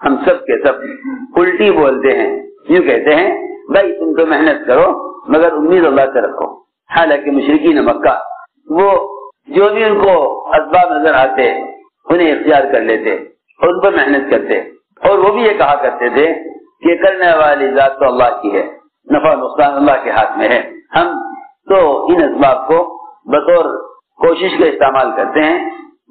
ہم سب کے سب الٹی بولتے ہیں، یوں کہتے ہیں بھائی تم تو محنت کرو مگر امید اللہ سے رکھو. حالانکہ مشرکین مکہ وہ جو بھی ان کو اسباب نظر آتے انہیں اختیار کر لیتے اور ان پر محنت کرتے، اور وہ بھی یہ کہا کرتے تھے کہ کرنے والی ذات تو اللہ کی ہے، نفع نقصان اللہ کے ہاتھ میں ہے، ہم تو ان اسباب کو بطور کوشش کا استعمال کرتے ہیں،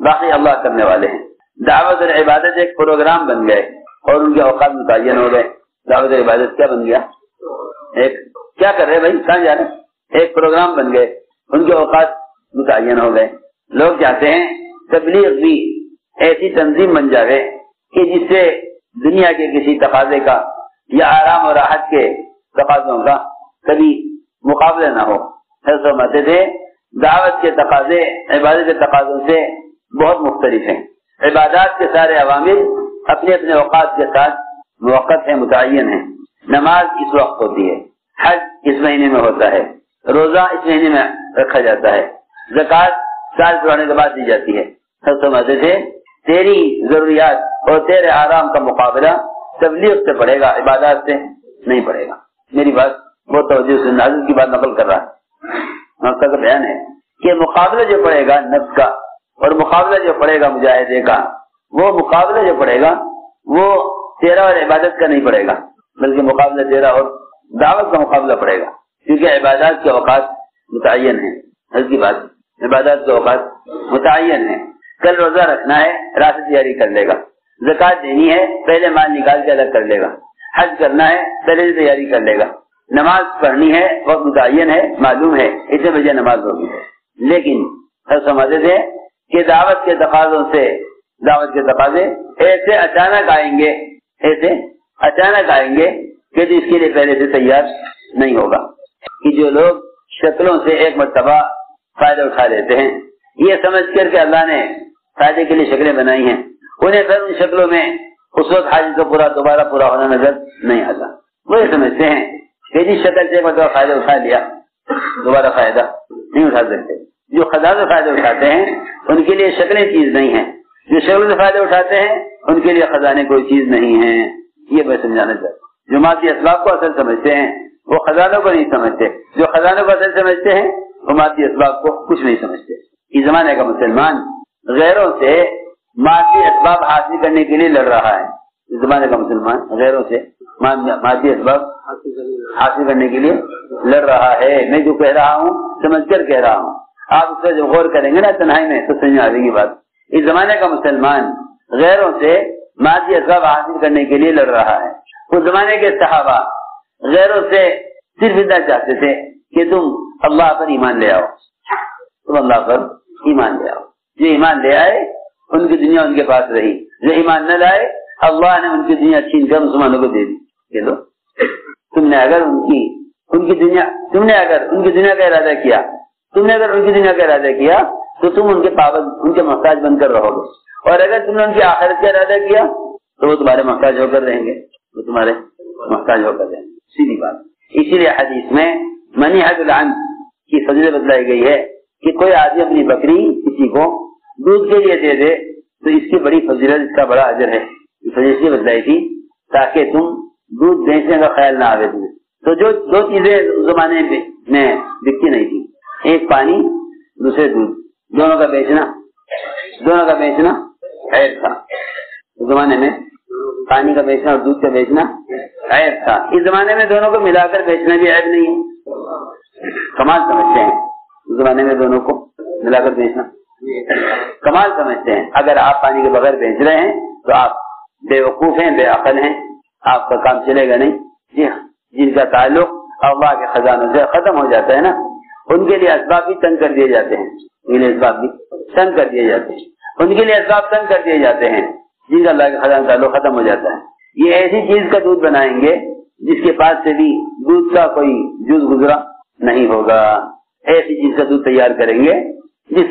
باقی اللہ کرنے والے ہیں. دعوت اور عبادت ایک پروگرام بن گئے اور ان کے اوقات متعین ہو گئے. دعوت اور عبادت کیا بن گیا؟ ایک کیا کر رہے بھائی کہاں جا رہے؟ ایک پروگرام بن گئے، ان کے اوقات متعین ہو گئے. لوگ چاہتے ہیں تبلیغ بھی ایسی تنظیم بن جائے کہ جس سے دنیا کے کسی تقاضے کا یا آرام اور راحت کے تقاضوں کا کبھی مقابلہ نہ ہو. ایسا فرماتے تھے دعوت کے تقاضے عبادت کے تقاضوں سے بہت مختلف ہیں. عبادات کے سارے عوامل اپنے اپنے اوقات کے ساتھ موقت ہیں، متعین ہیں. نماز اس وقت ہوتی ہے، حج اس مہینے میں ہوتا ہے، روزہ اس مہینے میں رکھا جاتا ہے، زکوٰۃ سال پرانے کے بعد دی جاتی ہے. سب سمجھتے تھے تیری ضروریات اور تیرے آرام کا مقابلہ تبلیغ سے پڑے گا، عبادات سے نہیں پڑے گا. میری بات بہت توجہ سے نازل کی بات نقل کر رہا ہے. مقصد کا بیان ہے کہ مقابلہ جو پڑے گا نفس کا اور مقابلہ جو پڑے گا مجاہدے کا، وہ مقابلہ جو پڑے گا وہ تیرا اور عبادت کا نہیں پڑے گا، بلکہ مقابلہ تیرا اور دعوت کا مقابلہ پڑے گا، کیونکہ عبادات کے اوقات متعین ہیں. اس کی بات عبادات کے اوقات متعین ہیں. کل روزہ رکھنا ہے رات تیاری کر لے گا، زکوٰۃ دینی ہے پہلے مال نکال کے الگ کر لے گا، حج کرنا ہے پہلے سے تیاری کر لے گا، نماز پڑھنی ہے وقت متعین ہے، معلوم ہے اتنے بجے نماز ہوگی. لیکن سب سمجھتے تھے کہ دعوت کے تقاضوں سے دعوت کے تقاضے ایسے اچانک آئیں گے کہ اس کے لیے پہلے سے تیار نہیں ہوگا. کہ جو لوگ شکلوں سے ایک مرتبہ فائدہ اٹھا لیتے ہیں یہ سمجھ کر کہ اللہ نے فائدے کے لیے شکلیں بنائی ہیں، انہیں پھر ان شکلوں میں اس وقت حاجت کا دوبارہ پورا ہونا نظر نہیں آتا. وہ یہ سمجھتے ہیں کہ جس شکل سے ایک مرتبہ فائدہ اٹھا لیا دوبارہ فائدہ نہیں اٹھا سکتے. جو خدا سے فائدہ اٹھاتے ہیں ان کے لیے شکلیں چیز نہیں ہیں، جو شکل سے فائدہ اٹھاتے ہیں ان کے لیے خزانے کوئی چیز نہیں ہے. یہ میں سمجھانا چاہتا ہوں. جو مادی اسباب کو اصل سمجھتے ہیں وہ خزانوں کو نہیں سمجھتے، جو خزانوں کو اصل سمجھتے ہیں وہ مادی اسباب کو کچھ نہیں سمجھتے. اس زمانے کا مسلمان غیروں سے مادی اسباب حاصل کرنے کے لیے لڑ رہا ہے. اس زمانے کا مسلمان غیروں سے مادی اسباب حاصل کرنے کے لیے لڑ رہا ہے. میں جو کہہ رہا ہوں سمجھ کر کہہ رہا ہوں، آپ اس پر جو غور کریں گے نا تنہائی میں تو سمجھ میں آئے گی بات. اس زمانے کا مسلمان غیروں سے مادی اسباب حاصل کرنے کے لیے لڑ رہا ہے. اس زمانے کے صحابہ غیروں سے صرف اتنا چاہتے تھے کہ تم اللہ پر ایمان لے آؤ، تم اللہ پر ایمان لے آؤ. جو ایمان لے آئے ان کی دنیا ان کے پاس رہی، جو ایمان نہ لائے اللہ نے ان کی دنیا چھین کر مسلمانوں کو دے دی. کہ لو تم نے اگر ان کی دنیا کا ارادہ کیا تو تم ان کے پابند ان کے محتاج بن کر رہو گے، اور اگر تم نے ان کی آخرت کا ارادہ کیا تو وہ تمہارے محتاج ہو کر رہیں گے، سیدھی بات. اسی لیے حدیث میں منیحۃ العن کی فضیلت بتلائی گئی ہے کہ کوئی آدمی اپنی بکری کسی کو دودھ کے لیے دے دے تو اس کی بڑی فضیلت، اس کا بڑا اجر ہے. اس لیے بتلائی تھی تاکہ تم دودھ بیچنے کا خیال نہ آئے تمہیں. تو جو دو چیزیں اس زمانے میں بکتی نہیں تھی، ایک پانی دوسرے دودھ، دونوں کا بیچنا عیب تھا. اس زمانے میں پانی کا بیچنا اور دودھ کا بیچنا عیب تھا. اس زمانے میں دونوں کو ملا کر بیچنا بھی عیب نہیں ہے. کمال سمجھتے ہیں اس زمانے میں دونوں کو ملا کر بیچنا کمال سمجھتے ہیں. اگر آپ پانی کے بغیر بیچ رہے ہیں تو آپ بے وقوف ہیں، بے عقل ہیں، آپ کا کام چلے گا نہیں. جی ہاں، جن کا تعلق اللہ کے خزانوں سے ختم ہو جاتا ہے نا ان کے لیے اسباب بھی تنگ کر دیے جاتے ہیں. ان کے لیے اسباب تنگ کر دیے جاتے ہیں جن کا اللہ کے خزانہ تعلق ختم ہو جاتا ہے. یہ ایسی چیز کا دودھ بنائیں گے جس کے پاس سے بھی دودھ کا کوئی جز گزرا نہیں ہوگا. ایسی چیز کا دودھ تیار کریں گے جس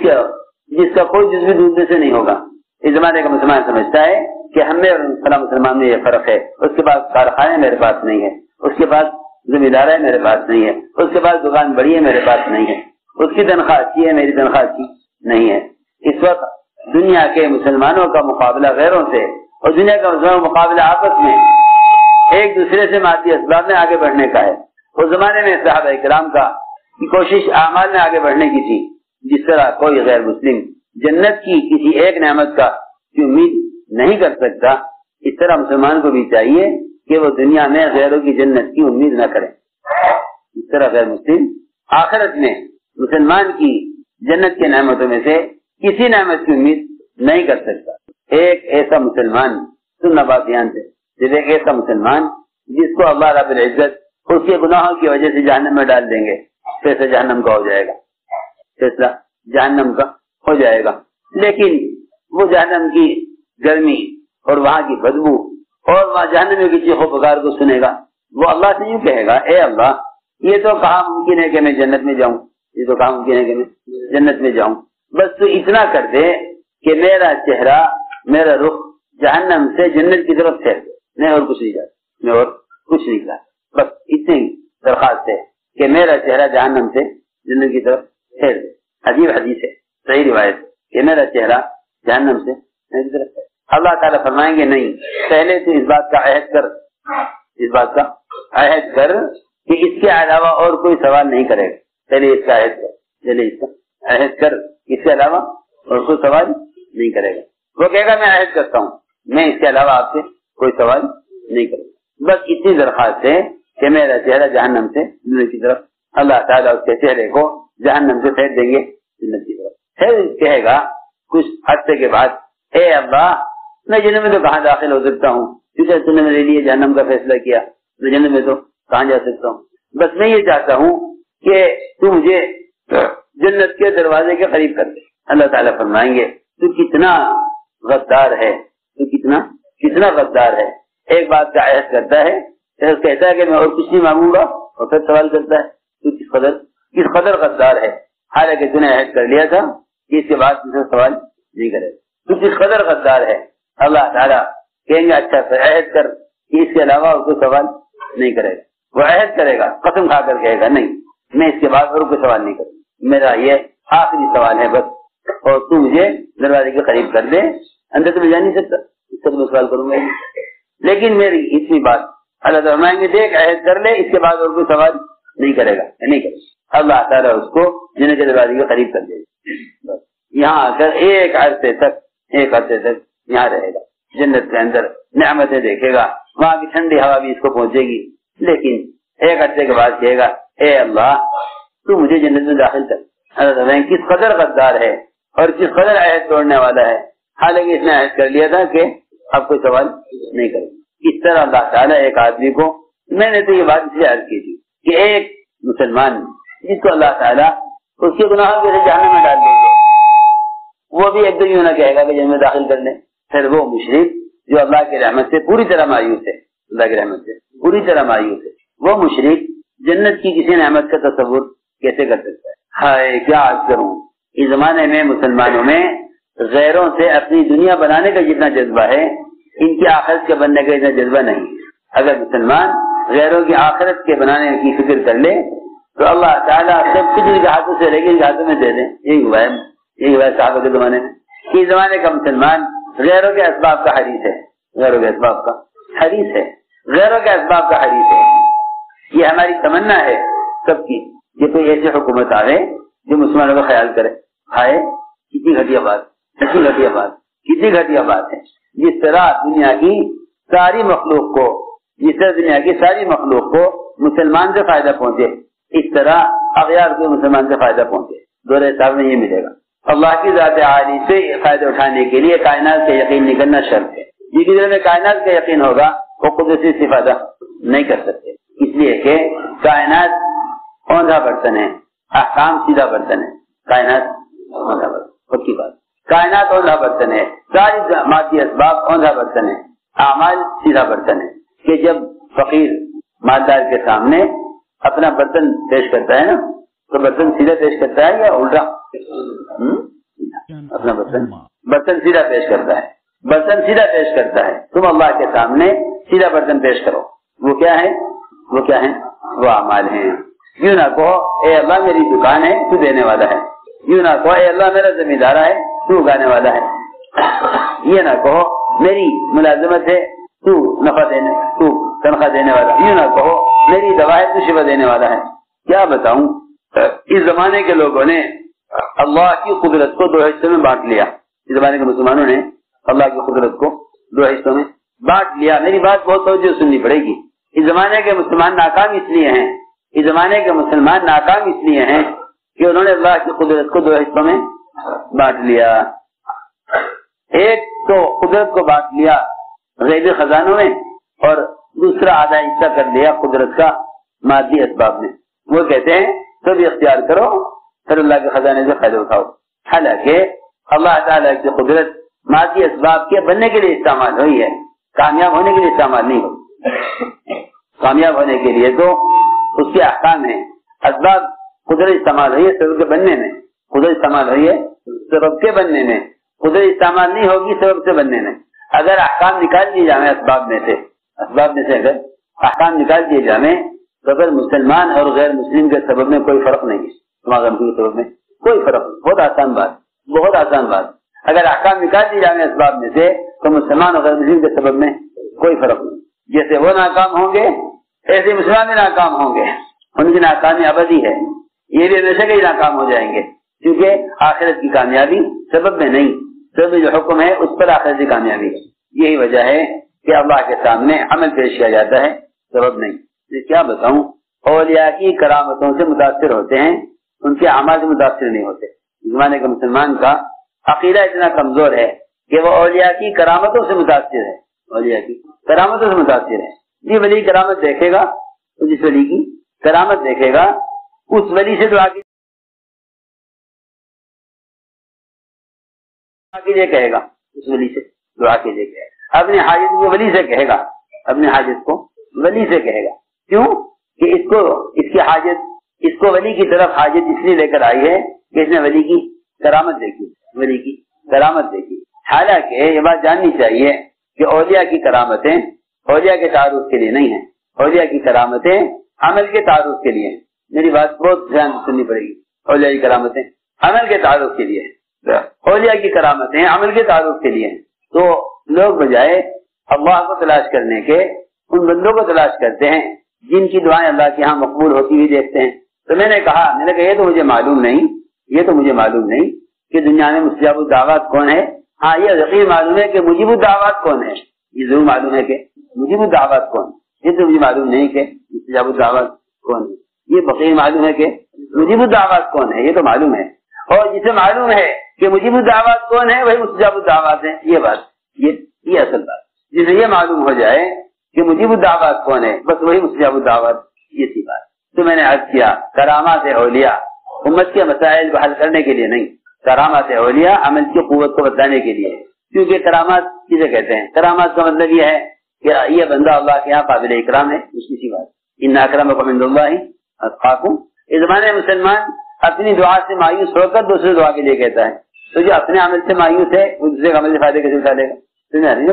کا کوئی جز بھی دودھ سے نہیں ہوگا. اس زمانے کا مسلمان سمجھتا ہے کہ ہم میں اور مسلمان میں یہ فرق ہے. اس کے پاس کارخانے میرے پاس نہیں ہے، اس کے پاس ذمہ دار میرے پاس نہیں ہے، اس کے پاس دکان بڑی ہے میرے پاس نہیں ہے، اس کی تنخواہ اچھی ہے میری تنخواہ اچھی نہیں ہے. اس وقت دنیا کے مسلمانوں کا مقابلہ غیروں سے اور دنیا کا مقابلہ آپس میں ایک دوسرے سے مادی اسباب میں آگے بڑھنے کا ہے. اس زمانے میں صحابہ کرام کا کوشش اعمال میں آگے بڑھنے کی تھی. جس طرح کوئی غیر مسلم جنت کی کسی ایک نعمت کا کی امید نہیں کر سکتا، اس طرح مسلمان کو بھی چاہیے کہ وہ دنیا میں غیروں کی جنت کی امید نہ کرے. اس طرح غیر مسلم آخرت میں مسلمان کی جنت کے نعمتوں میں سے کسی نعمت کی امید نہیں کر سکتا. ایک ایسا مسلمان، سننا بات دھیان سے، جب ایک ایسا مسلمان جس کو اللہ رب العزت اس کے گناہوں کی وجہ سے جہنم میں ڈال دیں گے، فیصلہ جہنم کا ہو جائے گا، فیصلہ جہنم کا ہو جائے گا. لیکن وہ جہنم کی گرمی اور وہاں کی بدبو اور وہاں جہنم کی چیخ و پکار کو سنے گا. وہ اللہ سے یوں کہے گا، اے اللہ، یہ تو کہاں ممکن ہے کہ میں جنت میں جاؤں، یہ تو کہاں ممکن ہے کہ میں جنت میں جاؤں، بس تو اتنا کر دے کہ میرا چہرہ، میرا رخ جہنم سے جنت کی طرف پھیر دے. میں اور کچھ نہیں جاتا، میں اور کچھ نہیں کرتا، بس اتنی درخواست ہے کہ میرا چہرہ جہنم سے جنت کی طرف پھیر دے. عجیب حدیث ہے، صحیح روایت ہے کہ میرا چہرہ جہنم سے جنت کی طرف پھیر. اللہ تعالیٰ فرمائیں گے نہیں، پہلے تو اس بات کا عہد کر، اس بات کا عہد کر کہ اس کے علاوہ اور کوئی سوال نہیں کرے گا. پہلے اس کا عہد کر، پہلے اس کا عہد کر، اس کے علاوہ اور کوئی سوال نہیں کرے گا. وہ کہے گا میں عہد کرتا ہوں، میں اس کے علاوہ آپ سے کوئی سوال نہیں کروں گا. بس اتنی درخواست ہے کہ میرا چہرہ جہنم سے جنت کی طرف. اللہ تعالیٰ اس کے چہرے کو جہنم سے پھیر دیں گے جنت کی طرف. پھر کہے گا کچھ عرصے کے بعد، اے اللہ، میں جنت میں تو کہاں داخل ہو سکتا ہوں، کیونکہ تم نے میرے لیے جہنم کا فیصلہ کیا، میں جنت میں تو کہاں جا سکتا ہوں. بس میں یہ چاہتا ہوں کہ تو مجھے جنت کے دروازے کے قریب کر دے. اللہ تعالیٰ فرمائیں گے تو کتنا غدار ہے، تو کتنا غدار ہے. ایک بات کا عہد کرتا ہے، پھر کہتا ہے کہ میں اور کچھ نہیں مانگوں گا، اور پھر سوال کرتا ہے تو کس قدر غدار ہے. حالانکہ تو نے عہد کر لیا تھا کہ اس کے بعد تم سے سوال نہیں کرے گا. تو کس قدر غدار ہے. اللہ تعالیٰ کہیں گے اچھا پھر عہد کر کہ اس کے علاوہ اور کوئی سوال نہیں کرے گا. وہ عہد کرے گا، قسم کھا کر کہے گا نہیں، میں اس کے بعد اور کوئی سوال نہیں کروں، میرا یہ آخری سوال ہے بس، اور تو مجھے دروازے کے قریب کر دے. اندر تو میں جا نہیں سکتا، اس کا تو میں سوال کروں گا. لیکن میری اتنی بات اللہ تعالیٰ کہ دیکھ عہد کر لے، اس کے بعد اور کوئی سوال نہیں کرے گا، نہیں کرے گا. اللہ تعالیٰ اس کو جنت کے دروازے کے قریب کر دے گا. یہاں آ کر ایک عرصے تک یہاں رہے گا، جنت کے اندر نعمتیں دیکھے گا، وہاں کی ٹھنڈی ہوا بھی اس کو پہنچے گی. لیکن ایک عرصے کے بعد کہے گا، اے اللہ، تو مجھے جنت میں داخل کر. اللہ تعالیٰ کس قدر غدار ہے اور کس قدر عہد توڑنے والا ہے. حالانکہ اس نے عہد کر لیا تھا کہ اب کوئی سوال نہیں کرے. اس طرح اللہ تعالیٰ ایک آدمی کو، میں نے تو یہ بات اس لیے عرض کی تھی کہ ایک مسلمان جس کو اللہ تعالیٰ اس کے گناہوں کے جہنم میں ڈال دیں گے، وہ بھی ایک دم یوں نہ کہے گا کہ جنت میں داخل کر لیں. پھر وہ مشرک جو اللہ کی رحمت سے پوری طرح مایوس ہے، اللہ کی رحمت سے پوری طرح مایوس ہے، وہ مشرک جنت کی کسی نعمت کا تصور کیسے کر سکتا ہے. ہائے کیا عرض کروں، اس زمانے میں مسلمانوں میں غیروں سے اپنی دنیا بنانے کا جتنا جذبہ ہے، ان کی آخرت کے بننے کا اتنا جذبہ نہیں. اگر مسلمان غیروں کی آخرت کے بنانے کی فکر کر لے تو اللہ تعالیٰ سب کچھ ان کے ہاتھوں سے لے کے ان کے ہاتھوں میں دے دیں. یہی ہوا ہے صحابہ کے زمانے میں. اس زمانے کا مسلمان غیروں کے اسباب کا حریص ہے، غیروں کے اسباب کا حریص ہے، غیروں کے اسباب کا حریص ہے. یہ ہماری تمنا ہے سب کی کہ کوئی ایسی حکومت آئے جو مسلمانوں کا خیال کرے. ہائے کتنی گھٹیا بات، کتنی گھٹیا بات، کتنی گھٹیا بات ہے. جس طرح دنیا کی ساری مخلوق کو، جس طرح دنیا کی ساری مخلوق کو مسلمان سے فائدہ پہنچے، اس طرح اغیار کو مسلمان سے فائدہ پہنچے. دورے حساب میں یہ ملے گا. اللہ کی ذات عالی سے فائدہ اٹھانے کے لیے کائنات کا یقین نہیں کرنا شرط ہے. جس کے دل میں کائنات کا یقین ہوگا وہ قدرتی استفادہ نہیں کر سکتے، اس لیے کہ کائنات اوندھا برتن ہے، احکام سیدھا برتن ہے. کائنات اوندھا برتن، خود کی بات، کائنات اوندھا برتن ہے، ساری مادی اسباب اوندھا برتن ہے، اعمال سیدھا برتن ہے. کہ جب فقیر مالدار کے سامنے اپنا برتن پیش کرتا ہے نا، تو برتن سیدھا پیش کرتا ہے یا الٹا؟ اپنا برتن سیدھا پیش کرتا ہے، برتن سیدھا پیش کرتا ہے. تم اللہ کے سامنے سیدھا برتن پیش کرو. وہ کیا ہے؟ وہ کیا ہے؟ وہ اعمال ہیں. یوں نہ کہو اے اللہ میری دکان ہے تو دینے والا ہے، یوں نہ کہو اے اللہ میرا زمیندار ہے تو اگانے والا ہے، یہ نہ کہو میری ملازمت ہے تو نفع دینے تو تنخواہ دینے والا، یوں نہ کہو میری دوا ہے تو شفا دینے والا ہے۔ کیا بتاؤں، اس زمانے کے لوگوں نے اللہ کی قدرت کو 2 حصوں میں بانٹ لیا۔ اس زمانے کے مسلمانوں نے اللہ کی قدرت کو 2 حصوں میں بانٹ لیا۔ میری بات بہت توجہ سننی پڑے گی۔ اس زمانے کے مسلمان ناکام اس لیے ہیں، اس زمانے کے مسلمان ناکام اس لیے ہیں کہ انہوں نے اللہ کی قدرت کو 2 حصوں میں بانٹ لیا۔ ایک تو قدرت کو بانٹ لیا غیبی خزانوں میں، اور دوسرا آدھا حصہ کر لیا قدرت کا مادی اسباب میں۔ وہ کہتے ہیں سب اختیار کرو، پھر اللہ کے خزانے سے فائدہ اٹھاؤ۔ حالانکہ اللہ تعالیٰ کی قدرت مادی اسباب کے بننے کے لیے استعمال ہوئی ہے، کامیاب ہونے کے لیے استعمال نہیں ہوئی۔ کامیاب ہونے کے لیے تو اس کے احکام ہیں۔ اسباب قدرت استعمال ہوئی ہے سبب کے بننے میں، قدرت استعمال ہوئی ہے سبب کے بننے میں، قدرت استعمال نہیں ہوگی سبب سے بننے میں۔ اگر احکام نکال دیے جائیں اسباب میں سے اگر احکام نکال دیے جائیں تو پھر مسلمان اور غیر مسلم کے سبب میں کوئی فرق نہیں ہے، سبب میں کوئی فرق نہیں۔ بہت آسان بات، بہت آسان بات۔ اگر احکام نکال دیے جائیں اسباب میں سے تو مسلمان اور غیر مسلم کے سبب میں کوئی فرق نہیں۔ جیسے وہ ناکام ہوں گے ایسے مسلمان بھی ناکام ہوں گے، ان کی ناکامی ابدی ہے، یہ بھی ہمیشہ کے ناکام ہو جائیں گے، کیونکہ آخرت کی کامیابی سبب میں نہیں، سبب جو حکم ہے اس پر آخرت کی کامیابی ہے۔ یہی وجہ ہے کہ اللہ کے سامنے عمل پیش کیا جاتا ہے، سبب نہیں۔ کیا بتاؤں، اولیاء کی کرامتوں سے متاثر ہوتے ہیں، ان کے اعمال سے متاثر نہیں ہوتے۔ زمانے کے مسلمان کا عقیدہ اتنا کمزور ہے کہ وہ اولیاء کی کرامتوں سے متاثر ہے، اولیاء کی کرامتوں سے متاثر ہے۔ جی ولی کرامت دیکھے گا تو جس ولی کی کرامت دیکھے گا اس ولی سے دعا کیجیے کہے گا، اس ولی سے دعا کیجیے کہے گا، اپنی حاجت کو ولی سے کہے گا، اپنی حاجت کو ولی سے کہے گا۔ کیوں کہ اس کی حاجت، اس کو ولی کی طرف حاجت اس لیے لے کر آئی ہے کہ اس نے ولی کی کرامت دیکھی، ولی کی کرامت دیکھی۔ حالانکہ یہ بات جاننی چاہیے کہ اولیاء کی کرامتیں اولیاء کے تعارف کے لیے نہیں ہیں، اولیاء کی کرامتیں عمل کے تعارف کے لیے ہیں۔ میری بات بہت دھیان سننی پڑے گی۔ اولیاء کی کرامتیں عمل کے تعارف کے لیے ہیں، اولیاء کی کرامتیں عمل کے تعارف کے لیے ہیں۔ تو لوگ بجائے اللہ کو تلاش کرنے کے ان بندوں کو تلاش کرتے ہیں جن کی دعائیں اللہ کے ہاں مقبول ہوتی ہوئی دیکھتے ہیں۔ تو میں نے کہا یہ تو مجھے معلوم نہیں، یہ تو مجھے معلوم نہیں کہ دنیا میں مستجاب الدعوات کون ہے۔ ہاں یہ یقین معلوم ہے کہ مجیب الدعوات کون ہے، یہ ضرور معلوم ہے کہ مجیب الدعوات کون ہے، یہ تو مجھے معلوم نہیں کہ مستجاب الدعوات کون ہے۔ یہ بقیر معلوم ہے کہ مجیب الدعوات کون ہے، یہ تو معلوم ہے، اور جسے معلوم ہے کہ مجیب الدعوات کون ہے وہی مستجاب الدعوات ہے۔ یہ بات یہ اصل بات، جسے یہ معلوم ہو جائے کہ مجیب الدعوات کون ہے بس وہی مستجاب الدعوات، یہ سی بات۔ تو میں نے عرض کیا کرامات اولیاء امت کے مسائل کو حل کرنے کے لیے نہیں، کرامات اولیاء عمل کی قوت کو بتانے کے لیے، کیونکہ کرامات کسے کہتے ہیں؟ کرامات کا مطلب یہ ہے کہ یہ بندہ اللہ کے یہاں قابل اکرام ہے، اس کی سی بات۔ ان اکرمکم عند اللہ اتقاکم۔ اس زمانے میں مسلمان اپنی دعا سے مایوس ہو کر دوسرے دعا کے لیے کہتا ہے، تو جو اپنے عمل سے مایوس ہے وہ دوسرے عمل سے فائدے کیسے اٹھا لے گا؟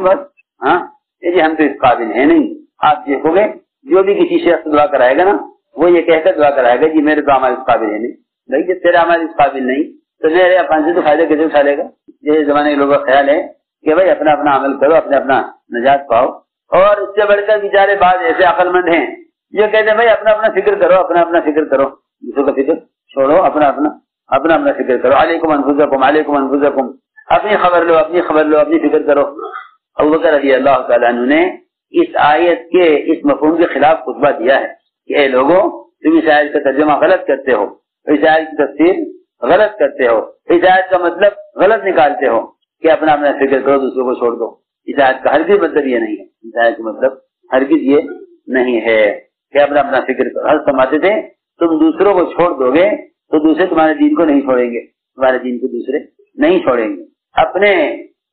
بس ہاں جی ہم تو اس قابل ہیں نہیں۔ آپ دیکھو گے جو بھی کسی شخص دعا کرائے گا نا وہ یہ کہہ کر دعا کرائے گا جی میرے تو عمل اس قابل ہے نہیں۔ بھائی جب تیرا عمل اس قابل نہیں تو میرے اپن سے تو فائدہ کیسے اٹھا لے گا؟ یہ زمانے کے لوگوں کا خیال ہے کہ بھائی اپنا اپنا عمل کرو، اپنے اپنا نجات پاؤ، اور اس سے بڑھ کر بیچارے بعض ایسے عقل مند ہیں جو کہتے ہیں بھائی اپنا اپنا فکر کرو، اپنا اپنا فکر کرو، دوسروں کا فکر چھوڑو، اپنا اپنا فکر کرو۔ علیکم انفسکم علیکم انفسکم، اپنی خبر لو، اپنی خبر لو، اپنی فکر کرو۔ ابوبکر رضی اللہ تعالیٰ عنہ نے اس آیت کے اس مفہوم کے خلاف خطبہ دیا ہے کہ اے لوگوں تم اس آیت کا ترجمہ غلط کرتے ہو، اس آیت کی تفسیر غلط کرتے ہو، اس آیت کا مطلب غلط نکالتے ہو کہ اپنا اپنا فکر کرو، دوسروں کو چھوڑ دو۔ اس آیت کا ہرگز مطلب یہ نہیں ہے، اس آیت کا مطلب ہرگز یہ نہیں ہے کہ اپنا اپنا فکر کرو۔ حضرت فرماتے تھے تم دوسروں کو چھوڑ دو گے تو دوسرے تمہارے دین کو نہیں چھوڑیں گے، تمہارے دین کو دوسرے نہیں چھوڑیں گے۔ اپنے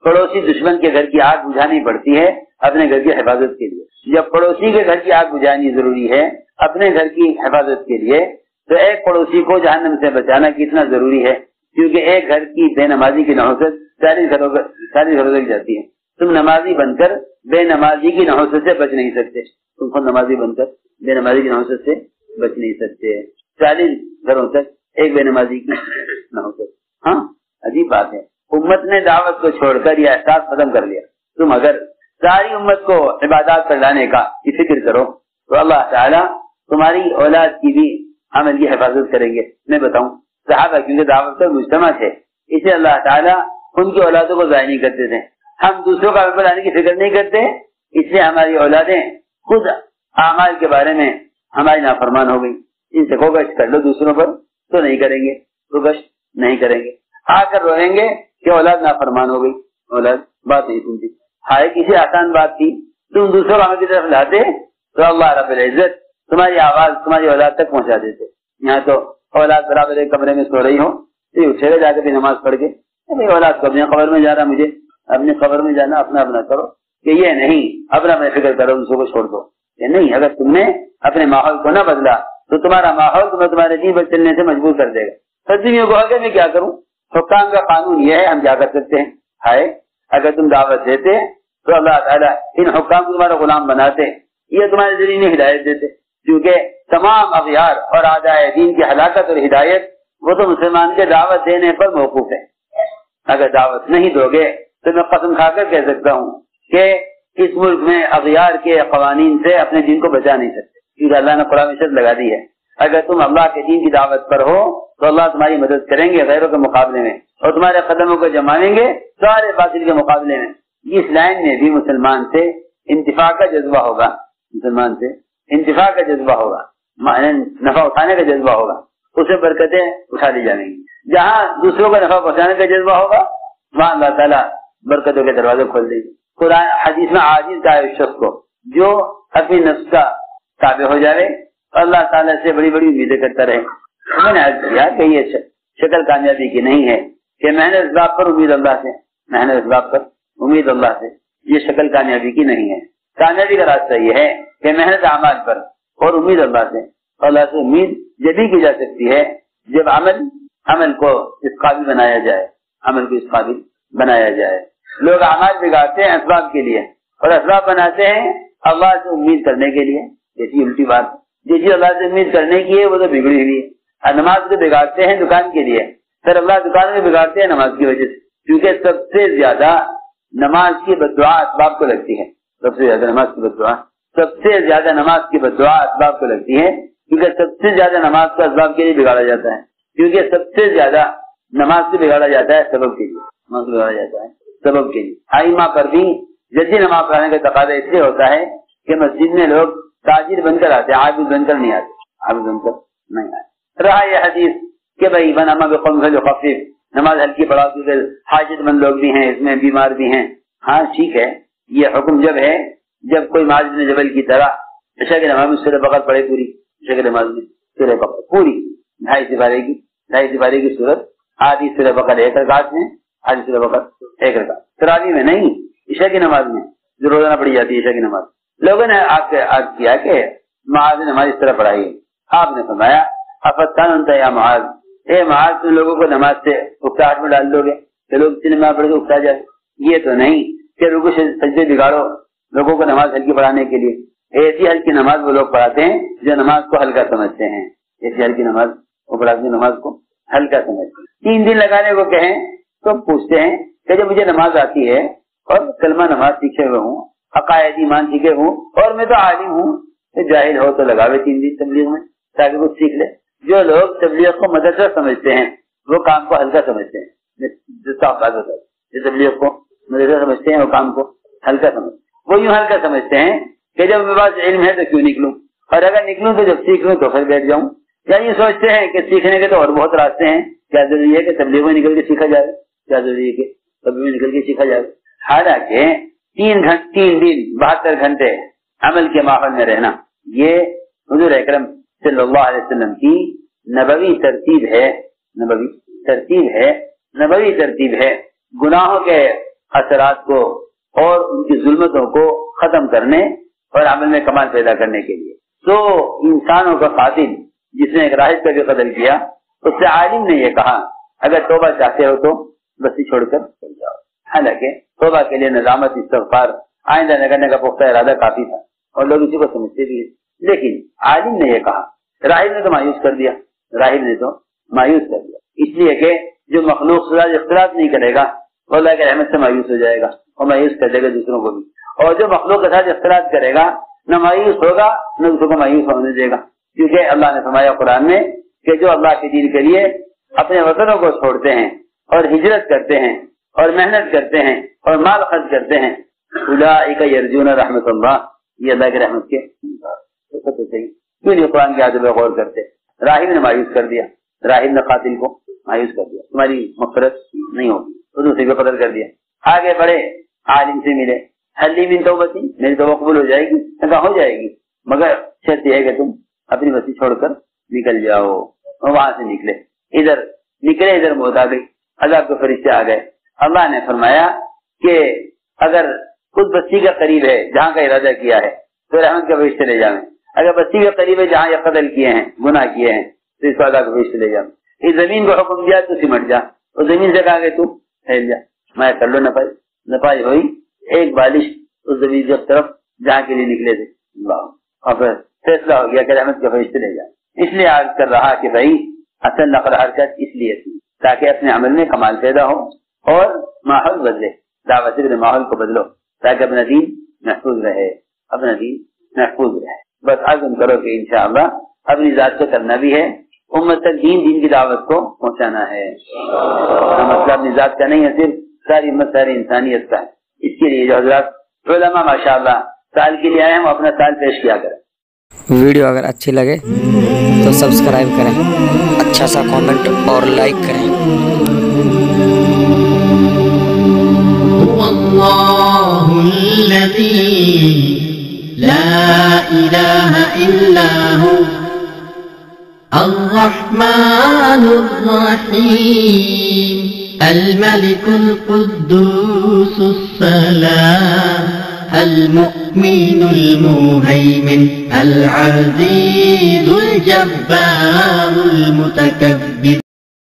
پڑوسی دشمن کے گھر کی آگ بجھانی پڑتی ہے اپنے گھر کی حفاظت کے لیے۔ جب پڑوسی کے گھر کی آگ بجھانی ضروری ہے اپنے گھر کی حفاظت کے لیے تو ایک پڑوسی کو جہنم سے بچانا کتنا ضروری ہے، کیونکہ ایک گھر کی بے نمازی کی نحوست 40 گھروں تک جاتی ہے۔ تم نمازی بن کر بے نمازی کی نحوست سے بچ نہیں سکتے، تم خود نمازی بن کر بے نمازی کی نحوست سے بچ نہیں سکتے۔ 40 گھروں تک ایک بے نمازی کی نحوست، ہاں عجیب بات ہے۔ امت نے دعوت کو چھوڑ کر یہ احساس ختم کر لیا، تم اگر ساری امت کو عبادات پر لانے کا کی فکر کرو تو اللہ تعالیٰ تمہاری اولاد کی بھی عمل کی حفاظت کریں گے. میں بتاؤں صحابہ کیونکہ دعوت کا مجتمع تھے اس لیے اللہ تعالیٰ ان کی اولادوں کو ضائع نہیں کرتے تھے. ہم دوسروں کا عمل پر لانے کی فکر نہیں کرتے اس لیے ہماری اولادیں خود اعمال کے بارے میں ہماری نافرمان ہو گئی. ان سے کو گشت کر لو دوسروں پر تو نہیں کریں گے, تو گشت نہیں کریں گے. آ کر روئیں گے کہ اولاد نافرمان ہو گئی, اولاد بات نہیں سنتی. ہائے کسی آسان بات تھی, تم دوسروں عمل کی طرف لاتے تو اللہ رب العزت تمہاری آواز تمہاری اولاد تک پہنچا دیتے. یہاں تو اولاد برابر ایک کمرے میں سو رہی ہو تو اٹھے گا جا کے بھی نماز پڑھ کے اولاد کو اپنی قبر میں جانا, مجھے اپنی قبر میں جانا, اپنا اپنا کرو. کہ یہ نہیں اپنا میں فکر کرو دوسروں کو چھوڑ دو. یہ نہیں, اگر تم نے اپنے ماحول کو نہ بدلا تو تمہارا ماحول تمہیں تمہارے دین پر چلنے سے مجبور کر دے گا. سچی کو اگر میں کیا کروں, حکام کا قانون یہ ہے ہم کیا کر سکتے ہیں. ہائے اگر تم دعوت دیتے تو اللہ تعالیٰ ان حکام کو تمہارا غلام بناتے, یہ تمہارے ذریعے میں ہدایت دیتے. کیونکہ تمام اغیار اور اعدائے دین کی ہلاکت اور ہدایت وہ تو مسلمان کے دعوت دینے پر موقوف ہے. اگر دعوت نہیں دو گے تو میں قسم کھا کر کہہ سکتا ہوں کہ اس ملک میں اغیار کے قوانین سے اپنے دین کو بچا نہیں سکتے, کیونکہ اللہ نے قرآن میں شرط لگا دی ہے اگر تم اللہ کے دین کی دعوت پر ہو تو اللہ تمہاری مدد کریں گے غیروں کے مقابلے میں, اور تمہارے قدموں کو جمائیں گے سارے باطل کے مقابلے میں. اس لائن میں بھی مسلمان سے انتفاع کا جذبہ ہوگا, مسلمان سے انتفاع کا جذبہ ہوگا, نفع اٹھانے کا جذبہ ہوگا, اسے برکتیں اٹھا لی جائیں گی. جہاں دوسروں کا نفع پہنچانے کا جذبہ ہوگا وہاں اللہ تعالیٰ برکتوں کے دروازے کھول دے گی. قرآن حدیث میں عاجز کا اس شخص کو جو اپنی نفس کا تابع ہو جائے اور اللہ تعالیٰ سے بڑی بڑی امیدیں کرتا رہے. میں نے عرض کیا کہ یہ شکل کامیابی کی نہیں ہے کہ محنت اسباب پر امید اللہ سے, محنت اسباب پر امید اللہ سے, یہ شکل کامیابی کی نہیں ہے. کامیابی کا راستہ یہ ہے کہ محنت اعمال پر اور امید اللہ سے. اللہ سے امید جب بھی کی جا سکتی ہے جب عمل کو اس قابل بنایا جائے, عمل کو اس قابل بنایا جائے. لوگ اعمال بگاڑتے ہیں اسباب کے لیے اور اسباب بناتے ہیں اللہ سے امید کرنے کے لیے. جیسی الٹی بات, جیسی اللہ سے امید کرنے کی ہے وہ تو بگڑی ہوئی ہے. نماز کو بگاڑتے ہیں دکان کے لیے, پھر اللہ دکان میں بگاڑتے ہیں نماز کی وجہ سے, کیونکہ سب سے زیادہ نماز کی بددعا اسباب کو لگتی ہے. سب سے زیادہ نماز کی بددعا, سب سے زیادہ نماز کی بددعا اسباب کو لگتی ہے, کیونکہ سب سے زیادہ نماز کو اسباب کے لیے بگاڑا جاتا ہے. کیونکہ سب سے زیادہ نماز کو بگاڑا جاتا ہے سبب کے لیے, نماز کو بگاڑا جاتا ہے سبب کے لیے. ائمہ پر بھی جلدی نماز پڑھنے کا تقاضا اس لیے ہوتا ہے کہ مسجد میں لوگ تاجر بن کر آتے ہیں, عابد بن کر نہیں آتے, عابد بن کر نہیں آتے. رہا یہ حدیث کہ بھائی بناما بقوم جو خفیف, نماز ہلکی پڑھاؤ کیونکہ حاجت مند لوگ بھی ہیں اس میں, بیمار بھی ہیں. ہاں ٹھیک ہے, یہ حکم جب ہے جب کوئی معاذ بن جبل کی طرح عشاء کی نماز میں سورہ بقرہ پڑھے, پوری عشاء کی نماز میں سورہ بقرہ پوری 2.5 سپارے کی سورت, آدھی سورہ بقرہ ایک رکعت میں, آدھی سورہ بقرہ ایک رکعت, تراویح میں نہیں عشاء کی نماز میں جو روزانہ پڑھی جاتی ہے عشاء کی نماز. لوگوں نے آپ سے عرض کیا کہ معاذ نے نماز اس طرح پڑھائی ہے. آپ نے فرمایا افتان انت یا معاذ, اے معاذ تم لوگوں کو نماز سے اکتاہٹ میں ڈال دو گے کہ لوگ نماز پڑھ کے اکتا جائے. یہ تو نہیں کہ رکوع سجدے بگاڑو لوگوں کو نماز ہلکی پڑھانے کے لیے. ایسی ہلکی نماز وہ لوگ پڑھاتے ہیں جو نماز کو ہلکا سمجھتے ہیں, ایسی ہلکی نماز وہ پڑھاتے ہیں نماز کو ہلکا سمجھتے ہیں. 3 دن لگانے کو کہیں تو پوچھتے ہیں کہ جب مجھے نماز آتی ہے اور کلمہ نماز سیکھے ہوئے ہوں, عقائد ایمان سیکھے ہوں, اور میں تو عالم ہوں, جاہل ہو تو لگاوے 3 دن تبلیغ میں تاکہ کچھ سیکھ لے. جو لوگ تبلیغ کو مدرسہ سمجھتے ہیں وہ کام کو ہلکا سمجھتے ہیں. جو تبلیغ کو مدرسہ سمجھتے ہیں وہ کام کو ہلکا سمجھتے ہیں. وہ یوں ہلکا سمجھتے ہیں کہ جب میرے پاس علم ہے تو کیوں نکلوں, اور اگر نکلوں تو جب سیکھ لوں تو پھر بیٹھ جاؤں. یا یہ سوچتے ہیں کہ سیکھنے کے تو اور بہت راستے ہیں, کیا ضروری ہے کہ تبلیغ میں نکل کے سیکھا جائے, کیا ضروری ہے کہ تبلیغ میں نکل کے سیکھا جائے. حالانکہ 3 دن 72 گھنٹے عمل کے ماحول میں رہنا یہ حضور اکرم صلی اللہ علیہ وسلم کی نبوی ترتیب ہے گناہوں کے اثرات کو اور ان کی ظلمتوں کو ختم کرنے اور عمل میں کمال پیدا کرنے کے لیے. تو انسانوں کا قاتل جس نے ایک راہب کا بھی قتل کیا, اس سے عالم نے یہ کہا اگر توبہ چاہتے ہو تو بستی چھوڑ کر چل جاؤ. حالانکہ توبہ کے لیے ندامت, استغفار, آئندہ نہ کرنے کا پختہ ارادہ کافی تھا اور لوگ اسی کو سمجھتے بھی ہیں. لیکن عالم نے یہ کہا, راہب نے تو مایوس کر دیا, اس لیے کہ جو مخلوق سے اختلاف نہیں کرے گا وہ اللہ کے رحمت سے مایوس ہو جائے گا, اور مایوس کر دے گا دوسروں کو بھی. اور جو مخلوق کے ساتھ اختلاط کرے گا نہ مایوس ہوگا نہ دوسروں کو مایوس ہونے دے گا. کیونکہ اللہ نے فرمایا قرآن میں کہ جو اللہ کے دین کے لیے اپنے وطنوں کو چھوڑتے ہیں اور ہجرت کرتے ہیں اور محنت کرتے ہیں اور مال خرچ کرتے ہیں اولئک یرجون رحمت اللہ، یہ اللہ کی رحمت کے کیوں نہیں قرآن کے آیتوں پہ غور کرتے. راہب نے مایوس کر دیا، راہب نے قاتل کو مایوس کر دیا، تمہاری مغفرت نہیں ہوگی، تو دوسرے کو قتل کر دیا. آگے بڑھے، عالم سے ملے، حلی من توبتی، میری توبہ قبول ہو جائے گی؟ کہا ہو جائے گی، مگر شرط یہ ہے کہ تم اپنی بستی چھوڑ کر نکل جاؤ. اور وہاں سے نکلے، ادھر موت آ گئی، عذاب کے فرشتے آ گئے. اللہ نے فرمایا کہ اگر خود بستی کا قریب ہے جہاں کا ارادہ کیا ہے تو رحمت کے فرشتے لے جائیں. اگر بستی کے قریب ہے جہاں یہ قتل کیے ہیں، گناہ کیے ہیں، تو اس کو عذاب کے فرشتے لے جائیں. اس زمین کو حکم دیا تو سمٹ جا، اور زمین سے کہا کہ تو پھیل جا. میں کر لو نپائی ہوئی ایک بالش اس زمین کی طرف جہاں کے لیے نکلے تھے. اور پھر فیصلہ ہو گیا کہ رحمت کے فرشتے لے جائیں. اس لیے عرض کر رہا کہ بھائی اصل نقل حرکت اس لیے تھی تاکہ اپنے عمل میں کمال پیدا ہو اور ماحول بدلے. دعوت کے ماحول کو بدلو تاکہ اپنا دین محفوظ رہے، اپنا دین محفوظ رہے. بس عزم کرو کہ انشاءاللہ اپنی ذات سے کرنا بھی ہے، امت تک دین کی دعوت کو پہنچانا ہے. مسئلہ اپنی ذات کا نہیں ہے، صرف ساری امت ساری انسانیت کا ہے. اس کے لیے جو حضرات علماء ماشاءاللہ سال کے لیے آئے ہیں وہ اپنا سال پیش کیا کریں. ویڈیو اگر اچھی لگے تو سبسکرائب کریں، اچھا سا کامنٹ اور لائک کریں. اللہ الذی لا الہ الا ہو الرحمن الرحیم الملک القدوس السلام المؤمن المهيمن العزيز الجبار المتكبر